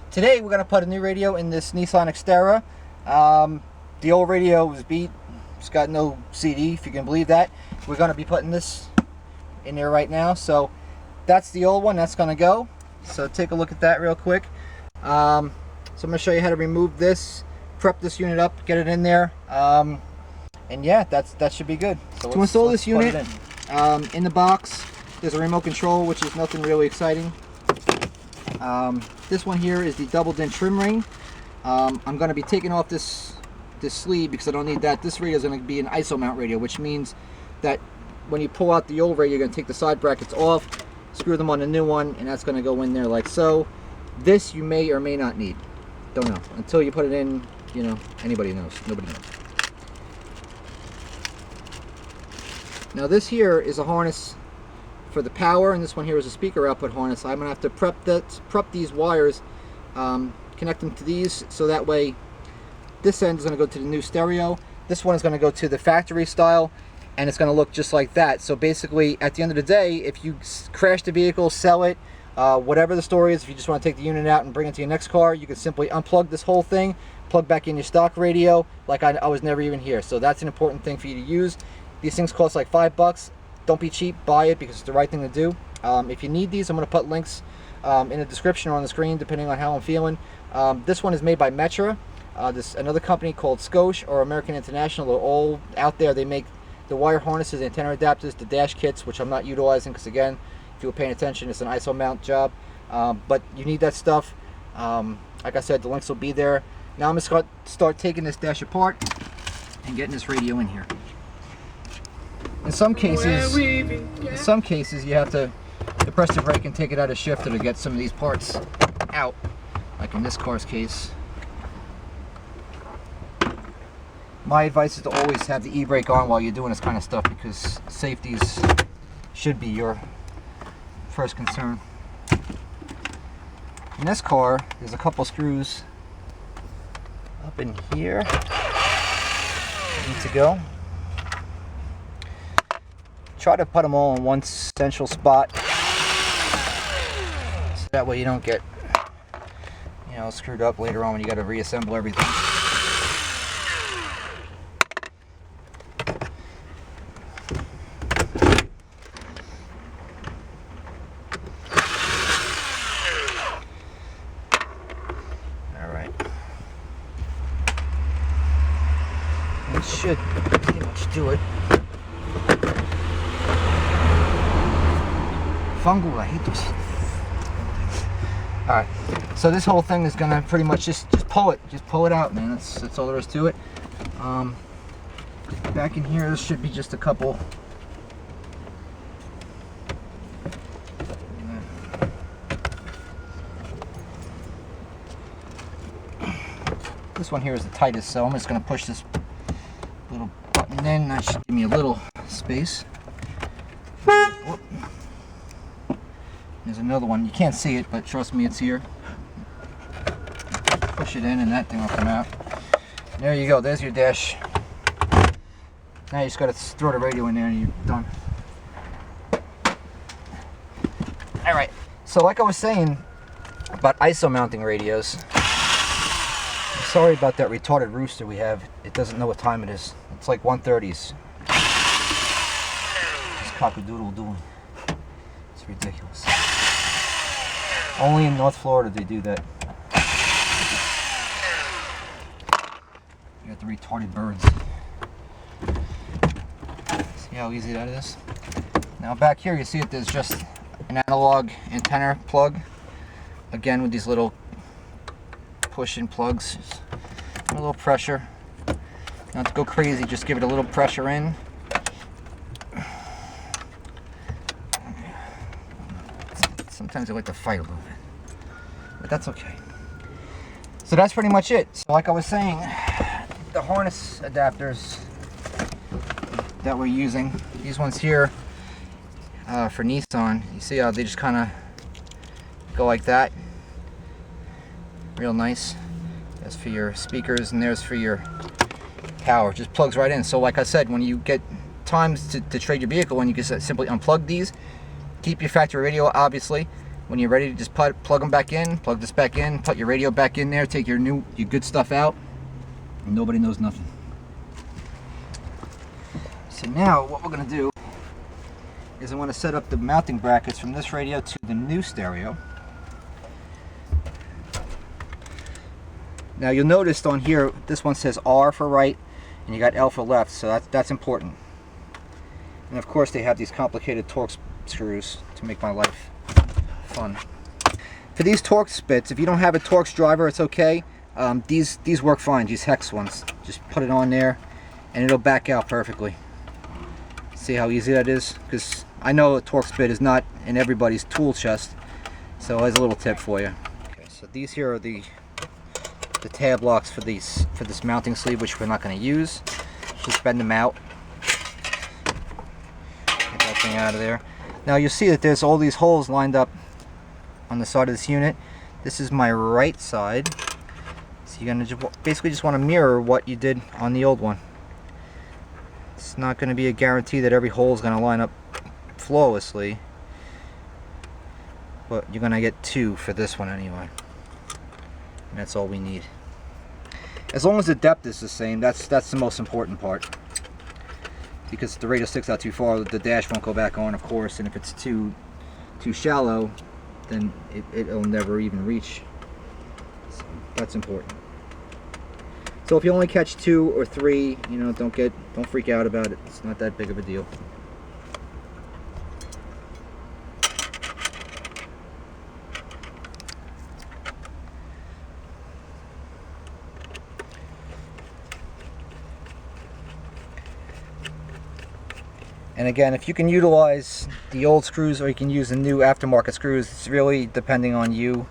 Today we're going to put a new radio in this Nissan Xterra. The old radio was beat. It's got no CD, if you can believe that. We're going to be putting this in there right now. So that's the old one. That's going to go. So take a look at that real quick. So I'm going to show you how to remove this, prep this unit up, get it in there. And yeah, that should be good. So to install this unit, in the box, there's a remote control, which is nothing really exciting. This one here is the double din trim ring. I'm going to be taking off this sleeve because I don't need that. This radio is going to be an ISO mount radio, which means that when you pull out the old radio, you're going to take the side brackets off, screw them on the new one, and that's going to go in there like so. This you may or may not need. Don't know. Until you put it in, you know, anybody knows. Nobody knows. Now this here is a harness for the power, and this one here is a speaker output harness. I'm going to have to prep these wires, connect them to these, so that way this end is going to go to the new stereo. This one is going to go to the factory style, and it's going to look just like that. So basically, at the end of the day, if you crash the vehicle, sell it, whatever the story is, if you just want to take the unit out and bring it to your next car, you can simply unplug this whole thing, plug back in your stock radio, like I was never even here. So that's an important thing for you to use. These things cost like $5. Don't be cheap, buy it because it's the right thing to do. If you need these, I'm going to put links in the description or on the screen, depending on how I'm feeling. This one is made by Metra. Another company called Scotia or American International are all out there. They make the wire harnesses, antenna adapters, the dash kits, which I'm not utilizing because, again, if you were paying attention, it's an ISO mount job. But you need that stuff. Like I said, the links will be there. Now I'm just going to start taking this dash apart and getting this radio in here. In some cases, you have to press the brake and take it out of shifter to get some of these parts out, like in this car's case. My advice is to always have the e-brake on while you're doing this kind of stuff because safety should be your first concern. In this car, there's a couple screws up in here that need to go. Try to put them all in one central spot so that way you don't get, you know, screwed up later on when you got to reassemble everything. All right. It should pretty much do it. Fungal, I hate those. Alright, so this whole thing is gonna pretty much just pull it out, man. That's all there is to it. Back in here, this should be just a couple. This one here is the tightest, so I'm just gonna push this little button in. That should give me a little space. Whoop. There's another one. You can't see it, but trust me, it's here. Push it in and that thing will come out. There you go. There's your dash. Now you just got to throw the radio in there and you're done. Alright, so like I was saying about ISO mounting radios, I'm sorry about that retarded rooster we have. It doesn't know what time it is. It's like 1:30s. This cockadoodle doing. It's ridiculous. Only in North Florida they do that. You got the retarded birds. See how easy that is? Now back here you see it, there's just an analog antenna plug. Again with these little push-in plugs. Just a little pressure. Not to go crazy, just give it a little pressure in. Sometimes I like to fight a little bit, but that's okay. So that's pretty much it. So like I was saying, the harness adapters that we're using, these ones here for Nissan, you see how they just kind of go like that. Real nice. That's for your speakers and there's for your power. Just plugs right in. So like I said, when you get times to trade your vehicle, and you can simply unplug these, keep your factory radio obviously, When you're ready to just plug them back in, plug this back in, put your radio back in there, take your good stuff out, and nobody knows nothing. So now what we're going to do is I want to set up the mounting brackets from this radio to the new stereo. Now you'll notice on here, this one says R for right, and you got L for left, so that's important. And of course they have these complicated Torx screws to make my life fun. For these Torx bits, if you don't have a Torx driver, it's okay. These work fine, these hex ones. Just put it on there, and it'll back out perfectly. See how easy that is? Because I know a Torx bit is not in everybody's tool chest, so there's a little tip for you. Okay, so these here are the tab locks for this mounting sleeve, which we're not going to use. Just bend them out. Get that thing out of there. Now you'll see that there's all these holes lined up on the side of this unit. This is my right side, so you're going to basically just want to mirror what you did on the old one. It's not going to be a guarantee that every hole is going to line up flawlessly, but you're going to get 2 for this one anyway, and that's all we need. As long as the depth is the same, that's the most important part, because if the radio sticks out too far, the dash won't go back on, of course, and if it's too shallow, then it'll never even reach. So that's important. So if you only catch 2 or 3, you know, don't freak out about it. It's not that big of a deal. And again, if you can utilize the old screws or you can use the new aftermarket screws, it's really depending on you.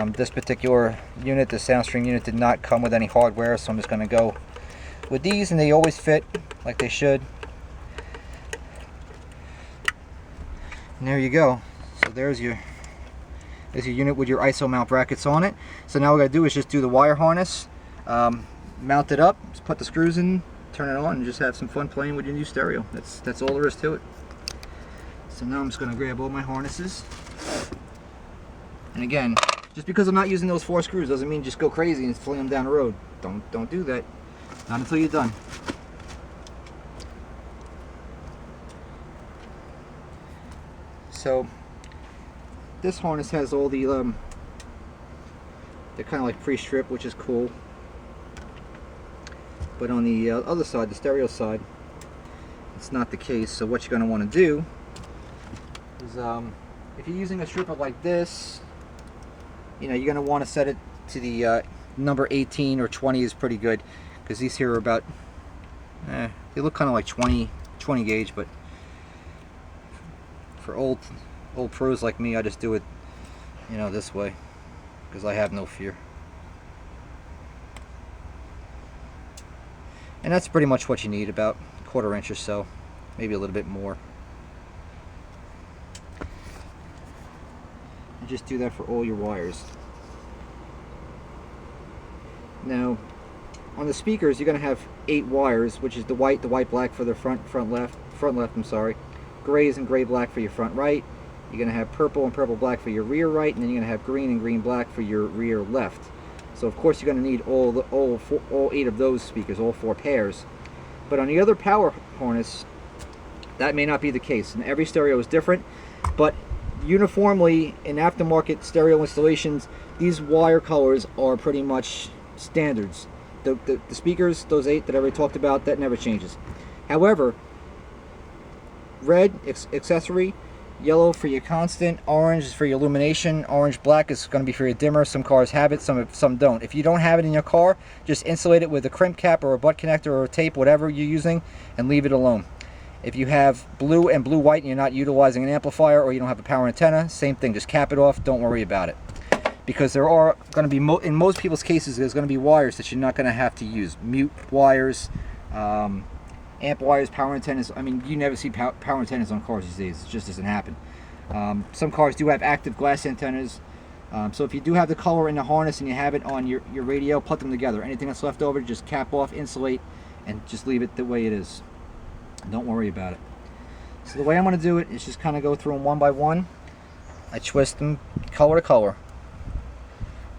This particular unit, the Soundstream unit, did not come with any hardware, so I'm just going to go with these, and they always fit like they should. And there you go. So there's your unit with your ISO mount brackets on it. So now what we got to do is just do the wire harness, mount it up, just put the screws in, turn it on, and just have some fun playing with your new stereo. That's all there is to it. So now I'm just going to grab all my harnesses, and again, just because I'm not using those 4 screws doesn't mean just go crazy and fling them down the road. Don't do that. Not until you're done. So this harness has all the they're kind of like pre-stripped, which is cool. But on the other side, the stereo side, it's not the case. So what you're going to want to do is, if you're using a stripper like this, you know, you're going to want to set it to the number 18 or 20 is pretty good, because these here are about, they look kind of like 20 gauge, but for old pros like me, I just do it, you know, this way, because I have no fear. And that's pretty much what you need, about a 1/4 inch or so, maybe a little bit more. And just do that for all your wires. Now, on the speakers, you're going to have 8 wires, which is the white, black for the front left, I'm sorry. Grays and gray black for your front right. You're going to have purple and purple black for your rear right, and then you're going to have green and green black for your rear left. So of course you're going to need all 8 of those speakers, all 4 pairs. But on the other power harness, that may not be the case, and every stereo is different. But uniformly in aftermarket stereo installations, these wire colors are pretty much standards. The speakers, those 8 that I already talked about, that never changes. However, red accessory, yellow for your constant, orange is for your illumination, orange black is going to be for your dimmer. Some cars have it, some don't. If you don't have it in your car, just insulate it with a crimp cap or a butt connector or a tape, whatever you're using, and leave it alone. If you have blue and blue-white and you're not utilizing an amplifier, or you don't have a power antenna, same thing, just cap it off, don't worry about it. Because there are going to be, in most people's cases, there's going to be wires that you're not going to have to use. Mute wires, amp wires, power antennas. I mean, you never see power antennas on cars these days. It just doesn't happen. Some cars do have active glass antennas. So if you do have the color in the harness and you have it on your radio, put them together. Anything that's left over, just cap off, insulate, and just leave it the way it is. Don't worry about it. So the way I'm going to do it is just kind of go through them one by one. I twist them color to color,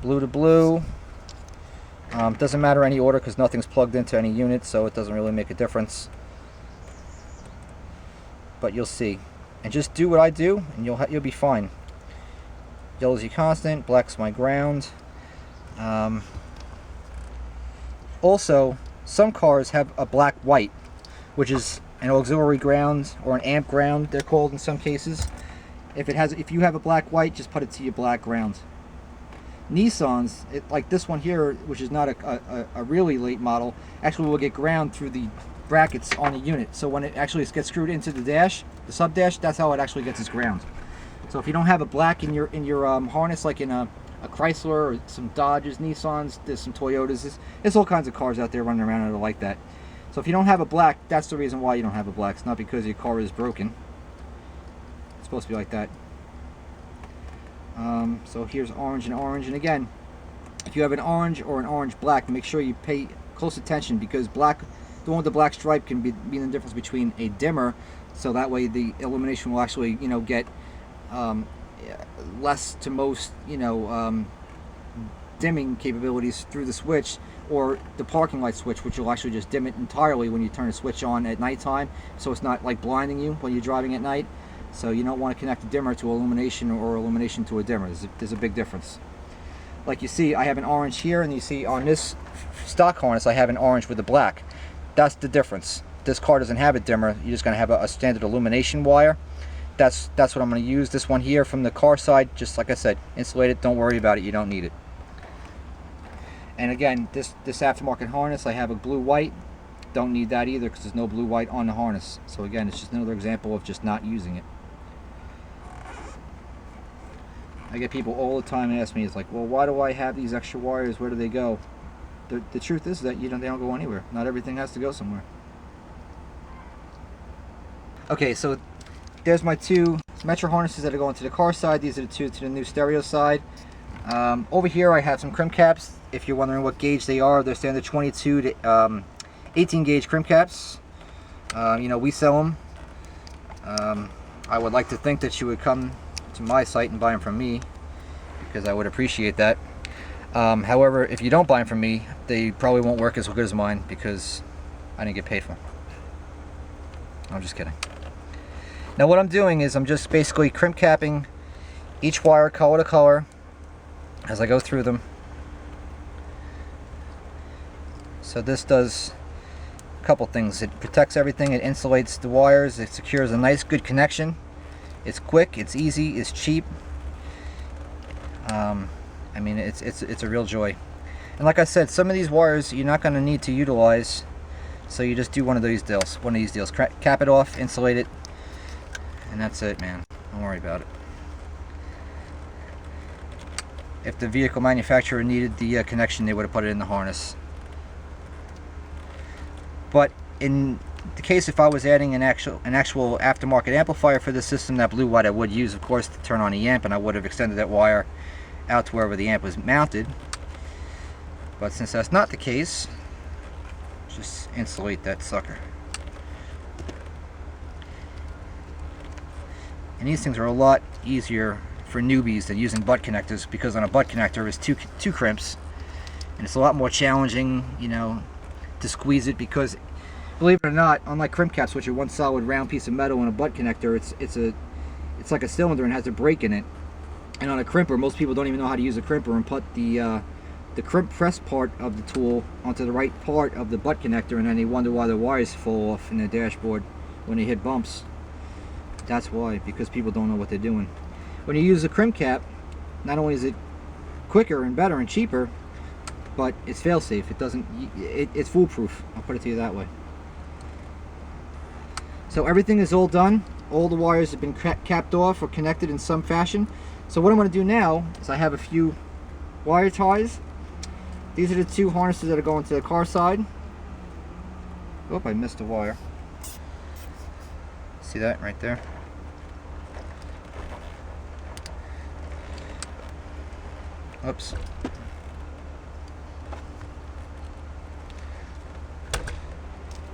blue to blue. Doesn't matter any order because nothing's plugged into any unit, so it doesn't really make a difference. But you'll see, and just do what I do, and you'll be fine. Yellow's your constant, black's my ground. Also, some cars have a black-white, which is an auxiliary ground or an amp ground, they're called in some cases. If you have a black-white, just put it to your black ground. Nissans, like this one here, which is not a really late model, actually will get ground through the brackets on the unit. So when it actually gets screwed into the dash, the sub dash, that's how it actually gets its ground. So if you don't have a black in your harness, like in a Chrysler or some Dodges, Nissans, there's some Toyotas, there's all kinds of cars out there running around that are like that. So if you don't have a black, that's the reason why you don't have a black. It's not because your car is broken. It's supposed to be like that. So here's orange and orange, and again, if you have an orange or an orange black, make sure you pay close attention, because black, the one with the black stripe, can be the difference between a dimmer, so that way the illumination will actually, get less to most, dimming capabilities through the switch, or the parking light switch, which will actually just dim it entirely when you turn the switch on at nighttime, so it's not like blinding you when you're driving at night. So you don't want to connect a dimmer to illumination or illumination to a dimmer. There's a big difference. Like you see, I have an orange here, and you see on this stock harness I have an orange with a black. That's the difference. This car doesn't have a dimmer. You're just going to have a standard illumination wire. That's what I'm going to use. This one here from the car side, just like I said, insulated. Don't worry about it. You don't need it. And again, this aftermarket harness, I have a blue-white. Don't need that either because there's no blue-white on the harness. So again, it's just another example of just not using it. I get people all the time ask me, it's like, well, why do I have these extra wires? Where do they go? The truth is that they don't go anywhere. Not everything has to go somewhere. Okay, so there's my two Metro harnesses that are going to the car side. These are the two to the new stereo side. Over here I have some crimp caps. If you're wondering what gauge they are, they're standard 22 to 18 gauge crimp caps. We sell them. I would like to think that you would come to my site and buy them from me, because I would appreciate that. However, if you don't buy them from me, they probably won't work as good as mine, because I didn't get paid for them. I'm just kidding. Now what I'm doing is I'm just basically crimp capping each wire color to color as I go through them. So this does a couple things. It protects everything, it insulates the wires, it secures a nice good connection. It's quick, it's easy, it's cheap. I mean, it's a real joy. And like I said, some of these wires you're not going to need to utilize, so you just do one of these deals. Cap it off, insulate it, and that's it, man. Don't worry about it. If the vehicle manufacturer needed the connection, they would have put it in the harness. But in the case if I was adding an actual aftermarket amplifier for the system, that blue white I would use, of course, to turn on the amp, and I would have extended that wire out to wherever the amp was mounted. But since that's not the case, just insulate that sucker. And these things are a lot easier for newbies than using butt connectors, because on a butt connector is two crimps, and it's a lot more challenging, to squeeze it, because believe it or not, unlike crimp caps, which are one solid round piece of metal, in a butt connector, it's like a cylinder and has a break in it. And on a crimper, most people don't even know how to use a crimper and put the crimp press part of the tool onto the right part of the butt connector, and then they wonder why the wires fall off in the dashboard when they hit bumps. That's why, because people don't know what they're doing. When you use a crimp cap, not only is it quicker and better and cheaper, but it's fail-safe. It's foolproof. I'll put it to you that way. So everything is all done. All the wires have been capped off or connected in some fashion. So what I'm going to do now is I have a few wire ties. These are the two harnesses that are going to the car side. Oh, I missed a wire. See that right there? Oops.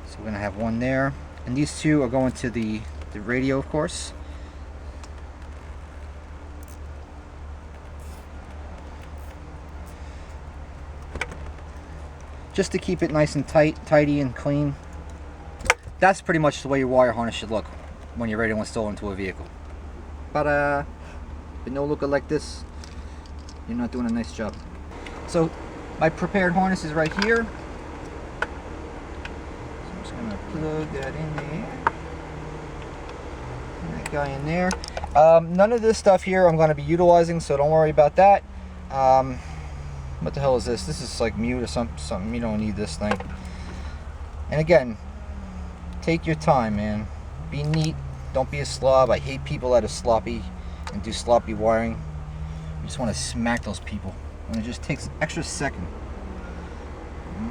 So we're going to have one there. And these two are going to the radio, of course. just to keep it nice and tidy and clean. That's pretty much the way your wire harness should look when you're ready to install into a vehicle. But with no looking like this, you're not doing a nice job. So my prepared harness is right here. So I'm just gonna plug that in there. And that guy in there. None of this stuff here I'm gonna be utilizing, so don't worry about that. What the hell is this? This is like mute or something. You don't need this thing. And again, take your time, man. Be neat. Don't be a slob. I hate people that are sloppy and do sloppy wiring. You just want to smack those people. And it just takes an extra second.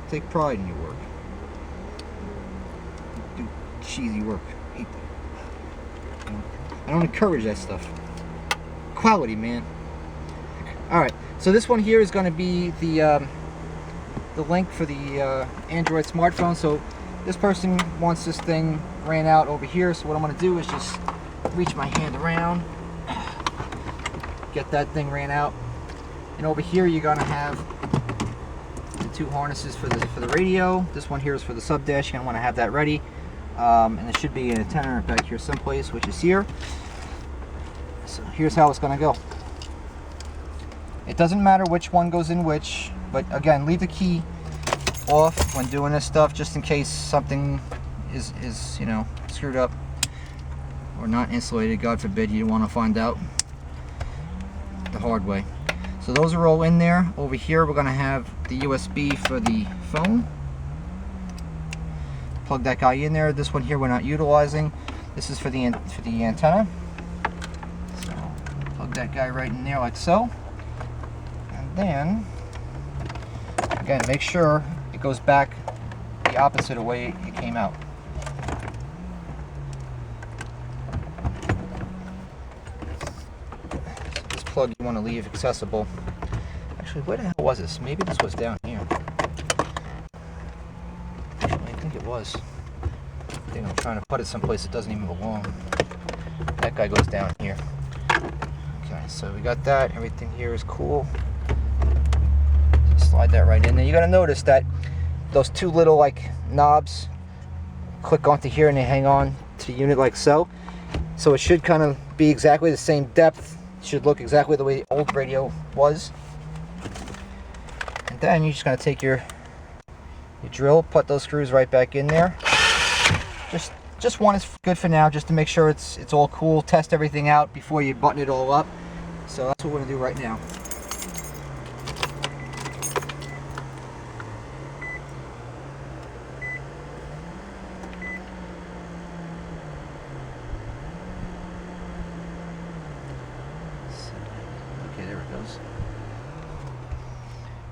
Take pride in your work. Do cheesy work. I hate that. I don't encourage that stuff. Quality, man. Alright, so this one here is going to be the link for the Android smartphone. So this person wants this thing ran out over here, so what I'm going to do is just reach my hand around, get that thing ran out, and over here you're going to have the two harnesses for the radio. This one here is for the sub dash. You're going to want to have that ready, and there should be an antenna back here someplace, which is here. So here's how it's going to go. It doesn't matter which one goes in which, but again, leave the key off when doing this stuff, just in case something is you know, screwed up or not insulated. God forbid you want to find out the hard way. So those are all in there. Over here we're going to have the USB for the phone. Plug that guy in there. This one here we're not utilizing. This is for the antenna. So plug that guy right in there like so. And then again, make sure it goes back the opposite of the way it came out. This plug you want to leave accessible. Actually, where the hell was this? Maybe this was down here. Actually, I think it was. I think I'm trying to put it someplace it doesn't even belong. That guy goes down here. Okay, so we got that. Everything here is cool. Slide that right in there. You got to notice that those two little like knobs click onto here and they hang on to the unit like so. So it should kind of be exactly the same depth. It should look exactly the way the old radio was. And then you're just going to take your drill, put those screws right back in there. Just one is good for now, just to make sure it's all cool. Test everything out before you button it all up. So that's what we're going to do right now.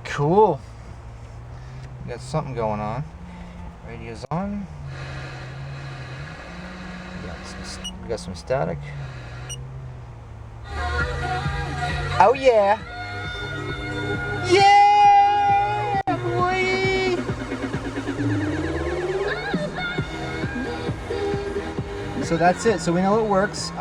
Cool. We got something going on. Radio's on. We got some static. Oh yeah! Yeah, boy! So that's it. So we know it works.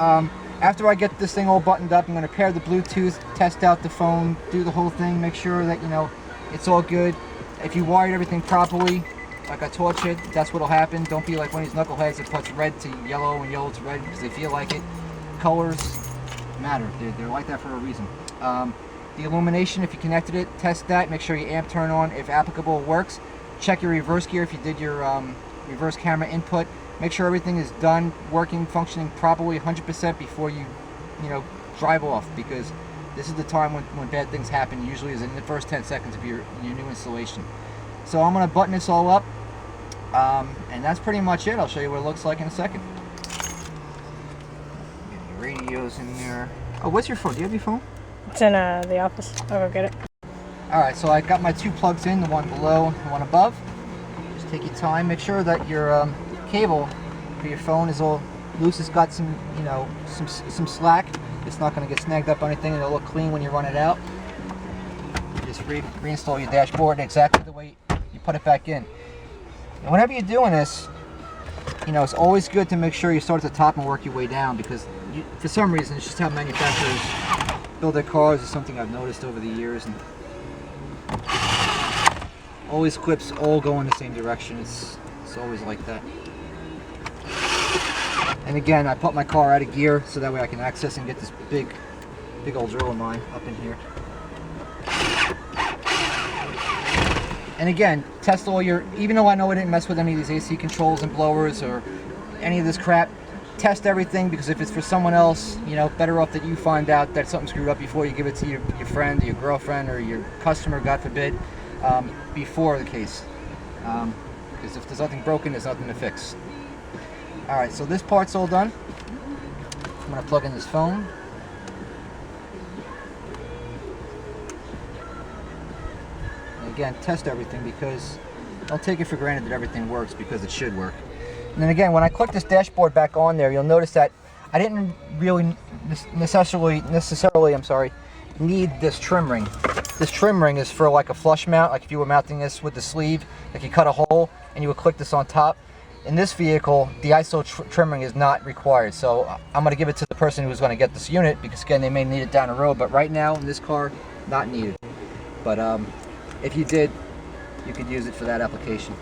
After I get this thing all buttoned up, I'm going to pair the Bluetooth, test out the phone, do the whole thing, make sure that, you know, it's all good. If you wired everything properly, like I taught you, that's what'll happen. Don't be like one of these knuckleheads that puts red to yellow and yellow to red because they feel like it. Colors matter. They're like that for a reason. The illumination, if you connected it, test that. Make sure your amp turn on. If applicable, works. Check your reverse gear if you did your reverse camera input. Make sure everything is done, working, functioning properly 100% before you drive off, because this is the time when bad things happen. Usually is in the first 10 seconds of your new installation. So I'm going to button this all up, and that's pretty much it. I'll show you what it looks like in a second. Get your radios in there. Oh, what's your phone? Do you have your phone? It's in the office. I'll go get it. Alright, so I got my two plugs in, the one below and the one above. Just take your time. Make sure that your cable for your phone is all loose. It's got some, some slack. It's not going to get snagged up or anything. It'll look clean when you run it out. Just reinstall your dashboard exactly the way you put it back in. And whenever you're doing this, it's always good to make sure you start at the top and work your way down, because for some reason it's just how manufacturers build their cars. Is something I've noticed over the years. And Always clips all go in the same direction. It's always like that. And again, I put my car out of gear so that way I can access and get this big old drill of mine up in here. And again, test all your, even though I know I didn't mess with any of these AC controls and blowers or any of this crap, test everything, because if it's for someone else, you know, better off that you find out that something screwed up before you give it to your friend, or your girlfriend, or your customer, God forbid, before the case. Because if there's nothing broken, there's nothing to fix. Alright, so this part's all done. I'm going to plug in this phone. Again, test everything, because don't take it for granted that everything works, because it should work. And then again, when I click this dashboard back on there, you'll notice that I didn't really necessarily need this trim ring. This trim ring is for like a flush mount, like if you were mounting this with the sleeve, like you cut a hole and you would click this on top. In this vehicle, the ISO trim ring is not required, so I'm going to give it to the person who's going to get this unit, because again, they may need it down the road, but right now in this car, not needed. But if you did, you could use it for that application.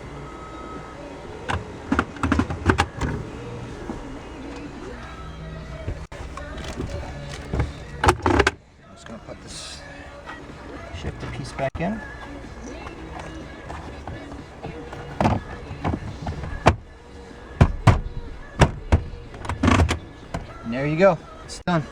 I'm just going to put this shifter piece back in. And there you go. It's done.